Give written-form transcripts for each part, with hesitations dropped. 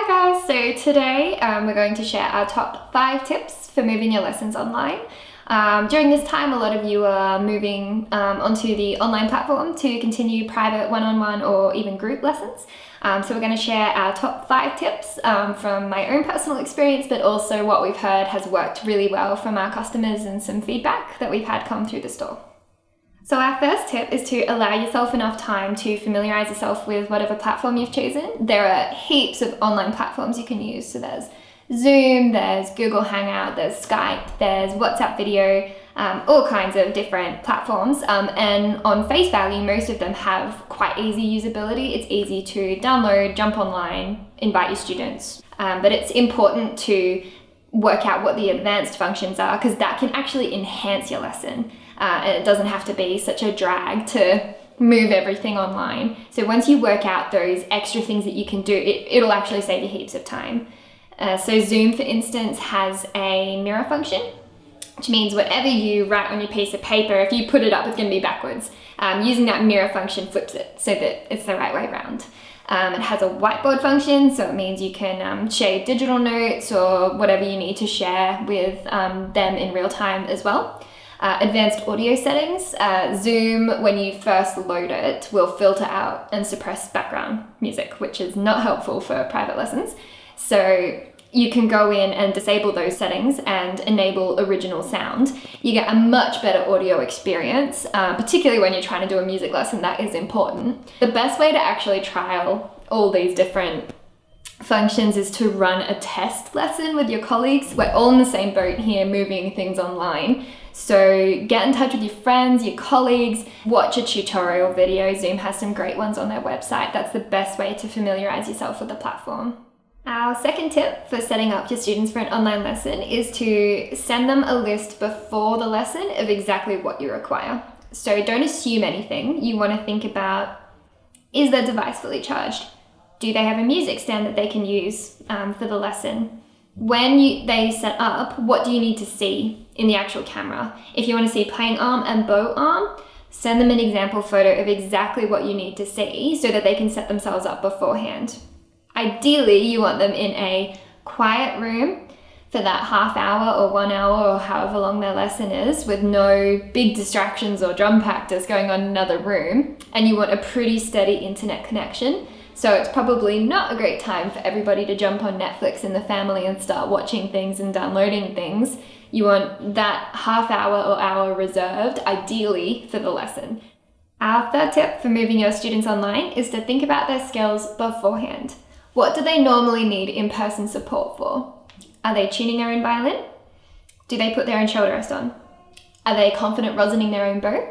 Hi guys, so today we're going to share our top 5 tips for moving your lessons online. During this time, a lot of you are moving onto the online platform to continue private one-on-one or even group lessons. So we're going to share our top 5 tips from my own personal experience, but also what we've heard has worked really well from our customers and some feedback that we've had come through the store. So our first tip is to allow yourself enough time to familiarize yourself with whatever platform you've chosen. There are heaps of online platforms you can use. So there's Zoom, there's Google Hangout, there's Skype, there's WhatsApp video, all kinds of different platforms. And on face value, most of them have quite easy usability. It's easy to download, jump online, invite your students. But it's important to work out what the advanced functions are, because that can actually enhance your lesson. And it doesn't have to be such a drag to move everything online. So once you work out those extra things that you can do, it'll actually save you heaps of time. So Zoom, for instance, has a mirror function, which means whatever you write on your piece of paper, if you put it up, it's going to be backwards. Using that mirror function flips it so that it's the right way around. It has a whiteboard function, so it means you can share digital notes or whatever you need to share with them in real time as well. Advanced audio settings. Zoom, when you first load it, will filter out and suppress background music, which is not helpful for private lessons. So you can go in and disable those settings and enable original sound. You get a much better audio experience, particularly when you're trying to do a music lesson. That is important. The best way to actually trial all these different functions is to run a test lesson with your colleagues. We're all in the same boat here, moving things online. So get in touch with your friends, your colleagues, watch a tutorial video. Zoom has some great ones on their website. That's the best way to familiarize yourself with the platform. Our second tip for setting up your students for an online lesson is to send them a list before the lesson of exactly what you require. So don't assume anything. You want to think about, is their device fully charged? Do they have a music stand that they can use for the lesson? When they set up, what do you need to see in the actual camera? If you want to see playing arm and bow arm, send them an example photo of exactly what you need to see so that they can set themselves up beforehand. Ideally, you want them in a quiet room for that half hour or 1 hour or however long their lesson is, with no big distractions or drum practice going on in another room, and you want a pretty steady internet connection. So it's probably not a great time for everybody to jump on Netflix in the family and start watching things and downloading things. You want that half hour or hour reserved, ideally, for the lesson. Our third tip for moving your students online is to think about their skills beforehand. What do they normally need in-person support for? Are they tuning their own violin? Do they put their own shoulder rest on? Are they confident rosining their own bow?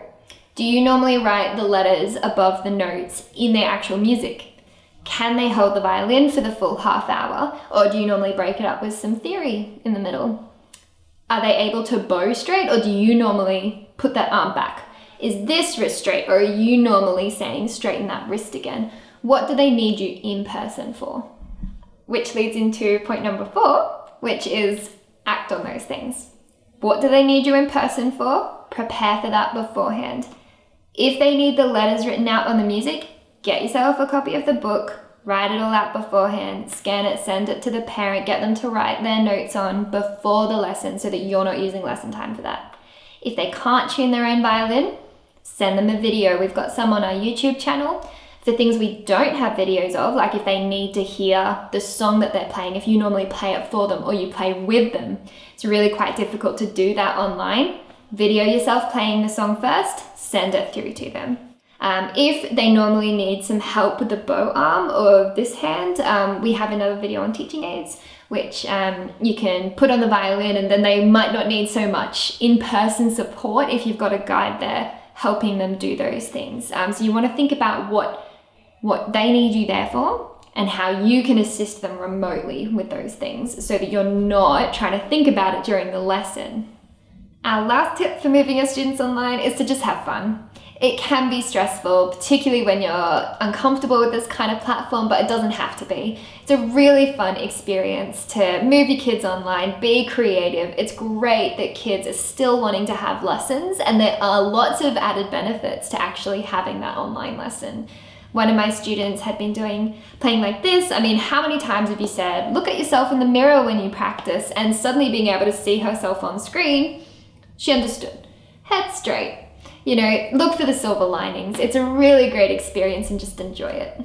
Do you normally write the letters above the notes in their actual music? Can they hold the violin for the full half hour, or do you normally break it up with some theory in the middle? Are they able to bow straight, or do you normally put that arm back? Is this wrist straight, or are you normally saying straighten that wrist again? What do they need you in person for? Which leads into point number 4, which is act on those things. What do they need you in person for? Prepare for that beforehand. If they need the letters written out on the music, get yourself a copy of the book, write it all out beforehand, scan it, send it to the parent, get them to write their notes on before the lesson so that you're not using lesson time for that. If they can't tune their own violin, send them a video. We've got some on our YouTube channel. For things we don't have videos of, like if they need to hear the song that they're playing, if you normally play it for them or you play with them, it's really quite difficult to do that online. Video yourself playing the song first, send it through to them. If they normally need some help with the bow arm or this hand, we have another video on teaching aids, which you can put on the violin, and then they might not need so much in-person support if you've got a guide there helping them do those things. So you want to think about what they need you there for and how you can assist them remotely with those things so that you're not trying to think about it during the lesson. Our last tip for moving your students online is to just have fun. It can be stressful, particularly when you're uncomfortable with this kind of platform, but it doesn't have to be. It's a really fun experience to move your kids online, be creative. It's great that kids are still wanting to have lessons, and there are lots of added benefits to actually having that online lesson. one of my students had been playing like this. I mean, how many times have you said, look at yourself in the mirror when you practice, and suddenly being able to see herself on screen, she understood. Head straight. You know, look for the silver linings. It's a really great experience and just enjoy it.